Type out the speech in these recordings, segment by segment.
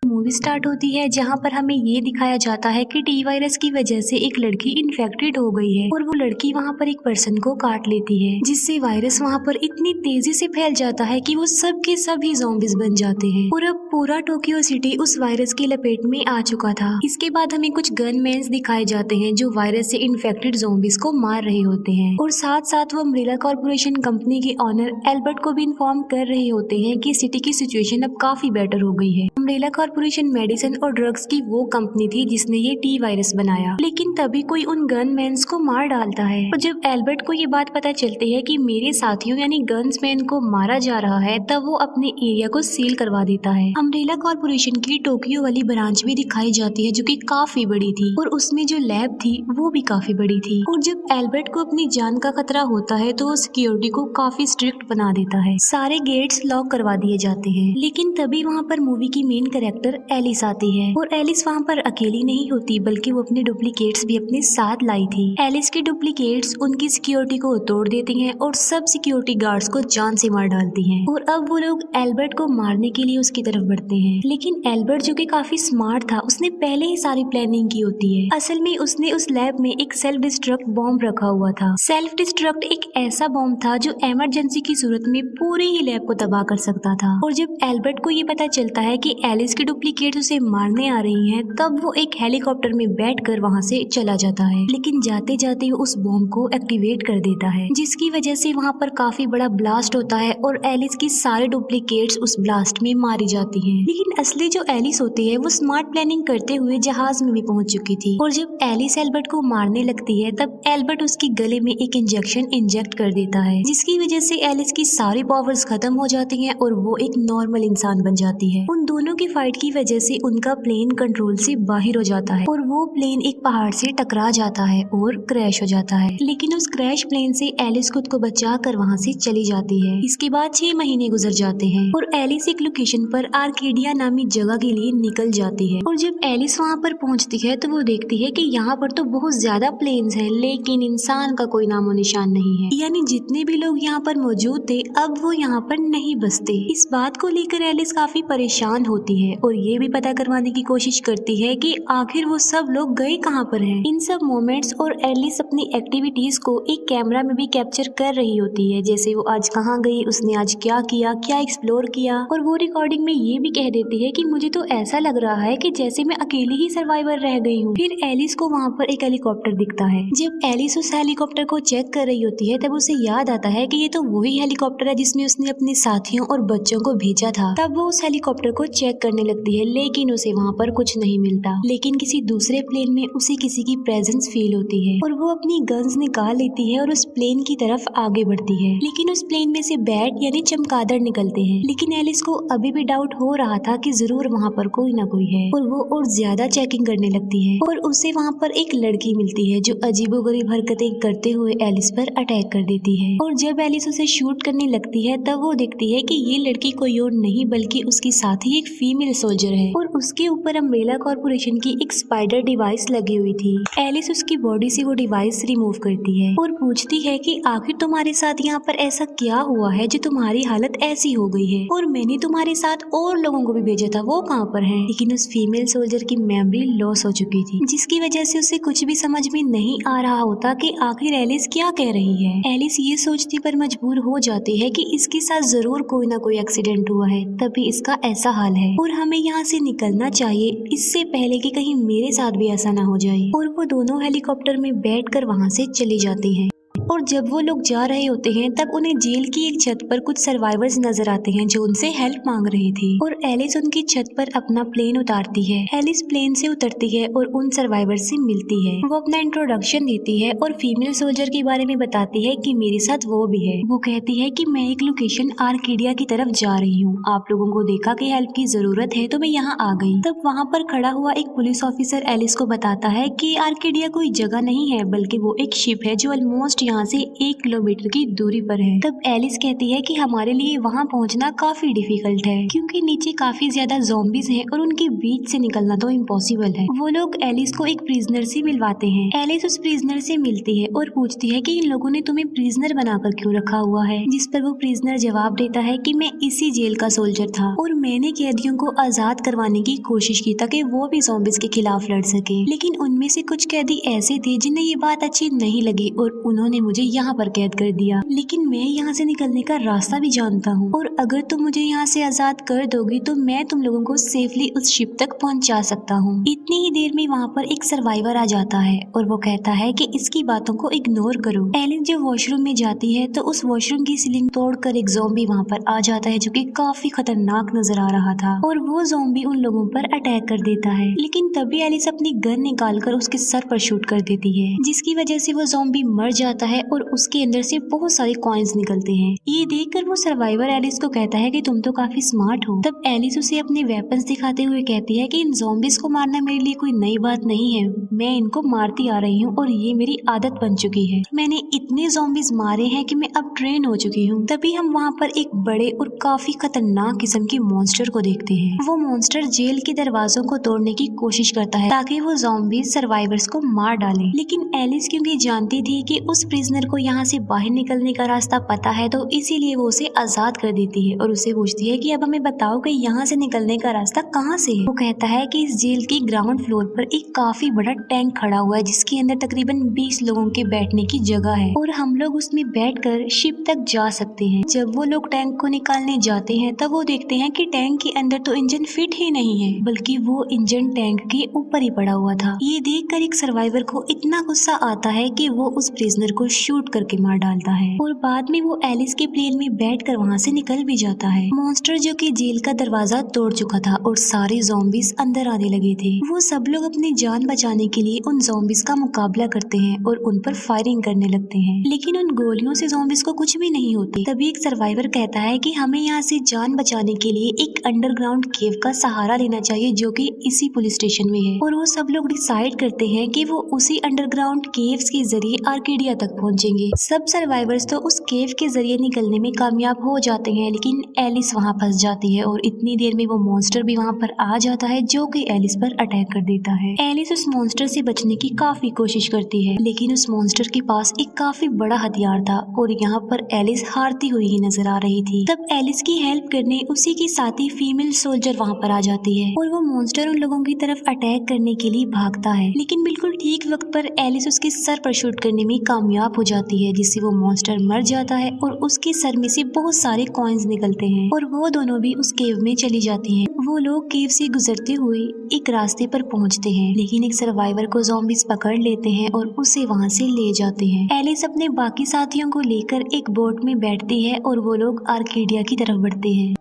Movie start होती है जहाँ पर हमें ये दिखाया जाता है कि टी वायरस की वजह से एक लड़की इन्फेक्टेड हो गई है और वो लड़की वहाँ पर एक पर्सन को काट लेती है, जिससे वायरस वहाँ पर इतनी तेजी से फैल जाता है कि वो सब के सब ही ज़ॉम्बीज बन जाते हैं और अब पूरा टोक्यो सिटी उस वायरस की लपेट में आ चुका था। इसके बाद हमें कुछ गनमैन्स दिखाए जाते हैं जो वायरस से इन्फेक्टेड ज़ॉम्बीज को मार रहे होते हैं और साथ साथ वो अम्ब्रेला कॉर्पोरेशन कंपनी के ऑनर एल्बर्ट को भी इन्फॉर्म कर रहे होते हैं कि सिटी की सिचुएशन अब काफी बेटर हो गई है। अम्ब्रेला कॉर्पोरेशन मेडिसिन और ड्रग्स की वो कंपनी थी जिसने ये टी वायरस बनाया, लेकिन तभी कोई उन गनमैन्स को मार डालता है और जब एल्बर्ट को ये बात पता चलती है कि मेरे साथियों यानी गन्समैन को मारा जा रहा है, तब वो अपने एरिया को सील करवा देता है। अम्ब्रेला कॉर्पोरेशन की टोक्यो वाली ब्रांच भी दिखाई जाती है जो कि काफी बड़ी थी और उसमें जो लैब थी वो भी काफी बड़ी थी और जब एल्बर्ट को अपनी जान का खतरा होता है तो वो सिक्योरिटी को काफी स्ट्रिक्ट बना देता है, सारे गेट्स लॉक करवा दिए जाते हैं। लेकिन तभी वहाँ पर मूवी की मेन कैरेक्टर एलिस आती है और एलिस वहाँ पर अकेली नहीं होती बल्कि वो अपने डुप्लीकेट्स भी अपने साथ लाई थी। एलिस के डुप्लीकेट्स उनकी सिक्योरिटी को तोड़ देती हैं और सब सिक्योरिटी गार्ड्स को जान से मार डालती हैं और अब वो लोग एल्बर्ट को मारने के लिए उसकी तरफ बढ़ते हैं। लेकिन एल्बर्ट जो कि काफी स्मार्ट था, उसने पहले ही सारी प्लानिंग की होती है। असल में उसने उस लैब में एक सेल्फ डिस्ट्रक्ट बॉम्ब रखा हुआ था। सेल्फ डिस्ट्रक्ट एक ऐसा बॉम्ब था जो इमरजेंसी की सूरत में पूरी ही लैब को तबाह कर सकता था और जब एल्बर्ट को ये पता चलता है कि एलिस की डुप्लीकेट उसे मारने आ रही हैं, तब वो एक हेलीकॉप्टर में बैठकर वहाँ से चला जाता है। लेकिन जाते जाते वो उस बॉम्ब को एक्टिवेट कर देता है, जिसकी वजह से वहाँ पर काफी बड़ा ब्लास्ट होता है और एलिस की सारे डुप्लीकेट्स उस ब्लास्ट में मारी जाती हैं। लेकिन असली जो एलिस होती है वो स्मार्ट प्लानिंग करते हुए जहाज में भी पहुंच चुकी थी और जब एलिस एल्बर्ट को मारने लगती है तब एल्बर्ट उसके गले में एक इंजेक्शन इंजेक्ट कर देता है, जिसकी वजह से एलिस की सारी पावर्स खत्म हो जाती हैं और वो एक नॉर्मल इंसान बन जाती है। उन दोनों की फाइट की वजह से उनका प्लेन कंट्रोल से बाहर हो जाता है और वो प्लेन एक पहाड़ से टकरा जाता है और क्रैश हो जाता है। लेकिन उस क्रैश प्लेन से एलिस खुद को बचाकर वहाँ से चली जाती है। इसके बाद 6 महीने गुजर जाते हैं और एलिस एक लोकेशन पर आर्केडिया नामी जगह के लिए निकल जाती है और जब एलिस वहाँ पर पहुँचती है तो वो देखती है कि यहाँ पर तो बहुत ज्यादा प्लेन्स हैं, लेकिन इंसान का कोई नामो निशान नहीं है, यानी जितने भी लोग यहाँ पर मौजूद थे अब वो यहाँ पर नहीं बसते। इस बात को लेकर एलिस काफी परेशान होती है और ये भी पता करवाने की कोशिश करती है कि आखिर वो सब लोग गए कहाँ पर हैं। इन सब मोमेंट्स और एलिस अपनी एक्टिविटीज को एक कैमरा में भी कैप्चर कर रही होती है, जैसे वो आज कहाँ गई, उसने आज क्या किया, क्या एक्सप्लोर किया, और वो रिकॉर्डिंग में ये भी कह देती है कि मुझे तो ऐसा लग रहा है कि जैसे मैं अकेली ही सर्वाइवर रह गई हूँ। फिर एलिस को वहाँ पर एक हेलीकॉप्टर दिखता है। जब एलिस उस हेलीकॉप्टर को चेक कर रही होती है तब उसे याद आता है कि ये तो वही हेलीकॉप्टर है जिसमें उसने अपने साथियों और बच्चों को भेजा था। तब वो उस हेलीकॉप्टर को चेक करने लगती है, लेकिन उसे वहाँ पर कुछ नहीं मिलता। लेकिन किसी दूसरे प्लेन में उसे किसी की प्रेजेंस फील होती है और वो अपनी गन्स निकाल लेती है और उस प्लेन की तरफ आगे बढ़ती है। लेकिन उस प्लेन में से बैट यानी चमगादड़ निकलते हैं। लेकिन एलिस को अभी भी डाउट हो रहा था कि जरूर वहाँ पर कोई ना कोई है और वो और ज्यादा चेकिंग करने लगती है और उसे वहाँ पर एक लड़की मिलती है जो अजीबोगरीब हरकतें करते हुए एलिस पर अटैक कर देती है और जब एलिस उसे शूट करने लगती है तब वो देखती है कि ये लड़की कोई और नहीं बल्कि उसकी साथी एक फीमेल सोल्जर है और उसके ऊपर अम्ब्रेला कॉर्पोरेशन की एक स्पाइडर डिवाइस लगी हुई थी। एलिस उसकी बॉडी से वो डिवाइस रिमूव करती है और पूछती है कि आखिर तुम्हारे साथ यहाँ पर ऐसा क्या हुआ है जो तुम्हारी हालत ऐसी हो गई है, और मैंने तुम्हारे साथ और लोगों को भी भेजा था, वो कहाँ पर हैं? लेकिन उस फीमेल सोल्जर की मेमोरी लॉस हो चुकी थी, जिसकी वजह से उसे कुछ भी समझ में नहीं आ रहा होता कि आखिर एलिस क्या कह रही है। एलिस ये सोचती पर मजबूर हो जाती है कि इसके साथ जरूर कोई ना कोई एक्सीडेंट हुआ है तभी इसका ऐसा हाल है और हमें यहाँ से निकलना चाहिए इससे पहले कि कहीं मेरे साथ भी ऐसा ना हो जाए। और वो दोनों हेलीकॉप्टर में बैठकर वहाँ से चली जाती हैं। और जब वो लोग जा रहे होते हैं तब उन्हें जेल की एक छत पर कुछ सर्वाइवर्स नजर आते हैं जो उनसे हेल्प मांग रहे थे और एलिस उनकी छत पर अपना प्लेन उतारती है। एलिस प्लेन से उतरती है और उन सर्वाइवर्स से मिलती है। वो अपना इंट्रोडक्शन देती है और फीमेल सोल्जर के बारे में बताती है कि मेरे साथ वो भी है। वो कहती है कि मैं एक लोकेशन आर्केडिया की तरफ जा रही हूँ, आप लोगों को देखा कि हेल्प की जरूरत है तो मैं यहाँ आ गई। तब वहाँ पर खड़ा हुआ एक पुलिस ऑफिसर एलिस को बताता है कि आर्केडिया कोई जगह नहीं है बल्कि वो एक शिप है जो ऑलमोस्ट यहाँ यहाँ से 1 किलोमीटर की दूरी पर है। तब एलिस कहती है कि हमारे लिए वहाँ पहुँचना काफी डिफिकल्ट है क्योंकि नीचे काफी ज्यादा ज़ॉम्बीज हैं और उनके बीच से निकलना तो इम्पॉसिबल है। वो लोग एलिस को एक प्रिजनर से मिलवाते हैं। एलिस उस प्रिजनर से मिलती है और पूछती है कि इन लोगों ने तुम्हें प्रिजनर बनाकर क्यों रखा हुआ है, जिस पर वो प्रिजनर जवाब देता है कि मैं इसी जेल का सोल्जर था और मैंने कैदियों को आजाद करवाने की कोशिश की ताकि वो भी ज़ॉम्बीज के खिलाफ लड़ सके, लेकिन उनमें से कुछ कैदी ऐसे थे जिन्हें ये बात अच्छी नहीं लगी और उन्होंने मुझे यहाँ पर कैद कर दिया। लेकिन मैं यहाँ से निकलने का रास्ता भी जानता हूँ और अगर तुम मुझे यहाँ से आजाद कर दोगी तो मैं तुम लोगों को सेफली उस शिप तक पहुँचा सकता हूँ। इतनी ही देर में वहाँ पर एक सर्वाइवर आ जाता है और वो कहता है कि इसकी बातों को इग्नोर करो। एलिस जब वॉशरूम में जाती है तो उस वॉशरूम की सीलिंग तोड़कर एक ज़ॉम्बी वहाँ पर आ जाता है जो कि काफी खतरनाक नजर आ रहा था और वो ज़ॉम्बी उन लोगों पर अटैक कर देता है। लेकिन तभी एलिस अपनी गन निकालकर उसके सर पर शूट कर देती है जिसकी वजह से वो ज़ॉम्बी मर जाता है और उसके अंदर से बहुत सारे कॉइन्स निकलते हैं। ये देखकर वो सर्वाइवर एलिस को कहता है कि तुम तो काफी स्मार्ट हो। तब एलिस उसे अपने वेपन्स दिखाते हुए कहती है कि इन ज़ॉम्बीज को मारना मेरे लिए कोई नई बात नहीं है, मैं इनको मारती आ रही हूँ और ये मेरी आदत बन चुकी है। मैंने इतने ज़ॉम्बीज मारे हैं कि मैं अब ट्रेन हो चुकी हूँ। तभी हम वहाँ पर एक बड़े और काफी खतरनाक किस्म के मॉन्स्टर को देखते हैं। वो मॉन्स्टर जेल के दरवाजों को तोड़ने की कोशिश करता है ताकि वो ज़ॉम्बीज सर्वाइवर्स को मार डाले। लेकिन एलिस क्योंकि जानती थी कि उस प्रिजनर को यहाँ से बाहर निकलने का रास्ता पता है तो इसीलिए वो उसे आजाद कर देती है और उसे पूछती है कि अब हमें बताओ कि यहाँ से निकलने का रास्ता कहाँ से है। वो कहता है कि इस जेल की ग्राउंड फ्लोर पर एक काफी बड़ा टैंक खड़ा हुआ है जिसके अंदर तकरीबन 20 लोगों के बैठने की जगह है और हम लोग उसमें बैठकर शिप तक जा सकते हैं। जब वो लोग टैंक को निकालने जाते हैं तब वो देखते हैं कि टैंक के अंदर तो इंजन फिट ही नहीं है बल्कि वो इंजन टैंक के ऊपर ही पड़ा हुआ था। ये देखकर एक सर्वाइवर को इतना गुस्सा आता है कि वो उस प्रिजनर को शूट करके मार डालता है और बाद में वो एलिस के प्लेन में बैठकर वहाँ से निकल भी जाता है। मॉन्स्टर जो कि जेल का दरवाजा तोड़ चुका था और सारे ज़ॉम्बीज अंदर आने लगे थे। वो सब लोग अपनी जान बचाने के लिए उन ज़ॉम्बीज का मुकाबला करते हैं और उन पर फायरिंग करने लगते हैं, लेकिन उन गोलियों से ज़ॉम्बीज को कुछ भी नहीं होती। तभी एक सर्वाइवर कहता है कि हमें यहाँ से जान बचाने के लिए एक अंडरग्राउंड केव का सहारा लेना चाहिए जो कि इसी पुलिस स्टेशन में है और वो सब लोग डिसाइड करते हैं कि वो उसी अंडरग्राउंड केव्स के जरिए आर्केडिया तक पहुंचेंगे। सब सर्वाइवर्स तो उस केव के जरिए निकलने में कामयाब हो जाते हैं लेकिन एलिस वहाँ फंस जाती है और इतनी देर में वो मॉन्स्टर भी वहाँ पर आ जाता है जो कि एलिस पर अटैक कर देता है। एलिस उस मॉन्स्टर से बचने की काफी कोशिश करती है लेकिन उस मॉन्स्टर के पास एक काफी बड़ा हथियार था और यहाँ पर एलिस हारती हुई ही नजर आ रही थी। तब एलिस की हेल्प करने उसी की साथी फीमेल सोल्जर वहाँ पर आ जाती है और वो मॉन्स्टर उन लोगों की तरफ अटैक करने के लिए भागता है, लेकिन बिल्कुल ठीक वक्त पर एलिस उसके सर पर शूट करने में कामयाब हो जाती है जिससे वो मॉन्स्टर मर जाता है और उसके सर में से बहुत सारे कॉइन्स निकलते हैं और वो दोनों भी उस केव में चली जाती हैं। वो लोग केव से गुजरते हुए एक रास्ते पर पहुंचते हैं लेकिन एक सर्वाइवर को ज़ॉम्बीज पकड़ लेते हैं और उसे वहां से ले जाते हैं। एलिस अपने बाकी साथियों को लेकर एक बोट में बैठती है और वो लोग आर्केडिया की तरफ बढ़ते हैं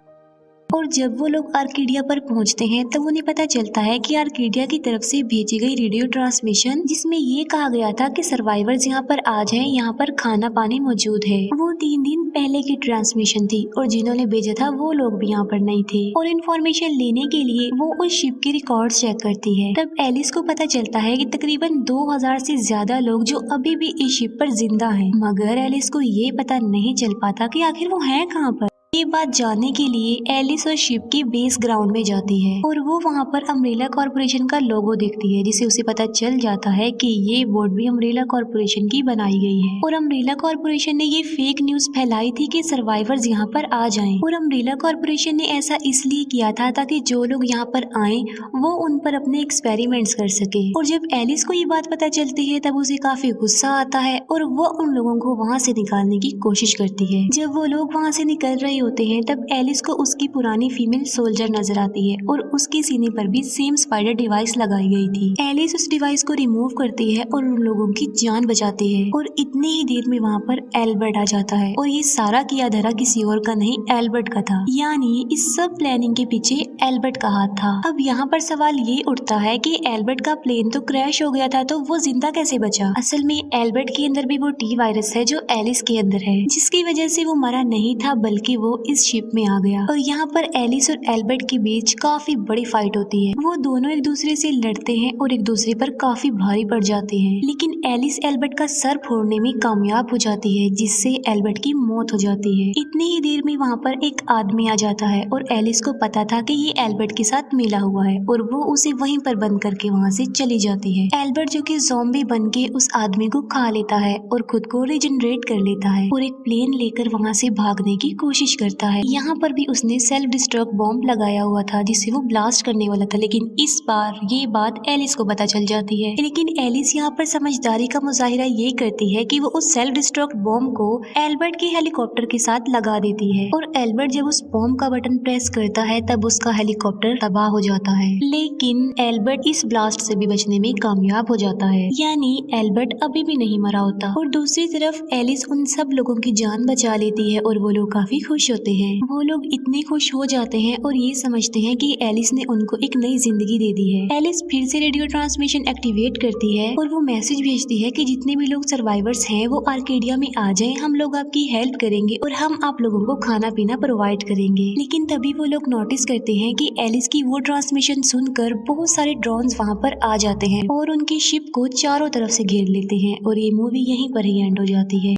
और जब वो लोग आर्केडिया पर पहुंचते हैं तब उन्हें पता चलता है कि आर्केडिया की तरफ से भेजी गई रेडियो ट्रांसमिशन जिसमें ये कहा गया था कि सर्वाइवर्स यहाँ पर आ जाएं, यहाँ पर खाना पानी मौजूद है, वो 3 दिन पहले की ट्रांसमिशन थी और जिन्होंने भेजा था वो लोग भी यहाँ पर नहीं थे और इन्फॉर्मेशन लेने के लिए वो उस शिप के रिकॉर्ड चेक करती है। तब एलिस को पता चलता है कि तकरीबन 2000 से ज्यादा लोग जो अभी भी इस शिप पर जिंदा हैं, मगर एलिस को ये पता नहीं चल पाता कि आखिर वो हैं कहाँ पर। ये बात जानने के लिए एलिस और शिप की बेस ग्राउंड में जाती है और वो वहाँ पर अम्ब्रेला कॉर्पोरेशन का लोगो देखती है जिससे उसे पता चल जाता है कि ये बोट भी अम्ब्रेला कॉर्पोरेशन की बनाई गई है और अम्ब्रेला कॉर्पोरेशन ने ये फेक न्यूज फैलाई थी कि सर्वाइवर्स यहाँ पर आ जाएं और अम्ब्रेला कॉर्पोरेशन ने ऐसा इसलिए किया था ताकि जो लोग यहाँ पर आए वो उन पर अपने एक्सपेरिमेंट्स कर सके। और जब एलिस को ये बात पता चलती है तब उसे काफी गुस्सा आता है और वो उन लोगों को वहाँ से निकालने की कोशिश करती है। जब वो लोग वहाँ से निकल रहे होते हैं तब एलिस को उसकी पुरानी फीमेल सोल्जर नजर आती है और उसके सीने पर भी सेम स्पाइडर डिवाइस लगाई गई थी। एलिस उस डिवाइस को रिमूव करती है और उन लोगों की जान बचाती है और इतनी ही देर में वहाँ पर एल्बर्ट आ जाता है और ये सारा किया धरा किसी और का नहीं एल्बर्ट का था, यानी इस सब प्लानिंग के पीछे एल्बर्ट का हाथ था। अब यहाँ पर सवाल ये उठता है कि एल्बर्ट का प्लेन तो क्रैश हो गया था तो वो जिंदा कैसे बचा। असल में एल्बर्ट के अंदर भी वो टी वायरस है जो एलिस के अंदर है, जिसकी वजह से वो मरा नहीं था बल्कि वो इस शिप में आ गया और यहाँ पर एलिस और एल्बर्ट के बीच काफी बड़ी फाइट होती है। वो दोनों एक दूसरे से लड़ते हैं और एक दूसरे पर काफी भारी पड़ जाते हैं, लेकिन एलिस एल्बर्ट का सर फोड़ने में कामयाब हो जाती है, जिससे एल्बर्ट की मौत हो जाती है। इतनी ही देर में वहाँ पर एक आदमी आ जाता है और एलिस को पता था कि ये एल्बर्ट के साथ मिला हुआ है और वो उसे वहीं पर बंद करके वहाँ से चली जाती है। एल्बर्ट जो कि ज़ॉम्बी बन के उस आदमी को खा लेता है और खुद को रिजनरेट कर लेता है और एक प्लेन लेकर वहाँ से भागने की कोशिश करता है। यहाँ पर भी उसने सेल्फ डिस्ट्रक्ट बॉम्ब लगाया हुआ था जिससे वो ब्लास्ट करने वाला था, लेकिन इस बार ये बात एलिस को पता चल जाती है। लेकिन एलिस यहाँ पर समझदारी का मुजाहिरा ये करती है कि वो उस सेल्फ डिस्ट्रक्ट बॉम्ब को एल्बर्ट के हेलीकॉप्टर के साथ लगा देती है और एल्बर्ट जब उस बॉम्ब का बटन प्रेस करता है तब उसका हेलीकॉप्टर तबाह हो जाता है। लेकिन एल्बर्ट इस ब्लास्ट से भी बचने में कामयाब हो जाता है, यानी एल्बर्ट अभी भी नहीं मरा होता। और दूसरी तरफ एलिस उन सब लोगों की जान बचा लेती है और वो लोग काफी खुश होते हैं। वो लोग इतने खुश हो जाते हैं और ये समझते हैं कि एलिस ने उनको एक नई जिंदगी दे दी है। एलिस फिर से रेडियो ट्रांसमिशन एक्टिवेट करती है और वो मैसेज भेजती है कि जितने भी लोग सर्वाइवर्स हैं वो आर्केडिया में आ जाएं, हम लोग आपकी हेल्प करेंगे और हम आप लोगों को खाना पीना प्रोवाइड करेंगे। लेकिन तभी वो लोग नोटिस करते हैं कि एलिस की वो ट्रांसमिशन सुनकर बहुत सारे ड्रोन्स वहाँ पर आ जाते हैं और उनकी शिप को चारों तरफ से घेर लेते हैं और ये मूवी यहीं पर ही एंड हो जाती है।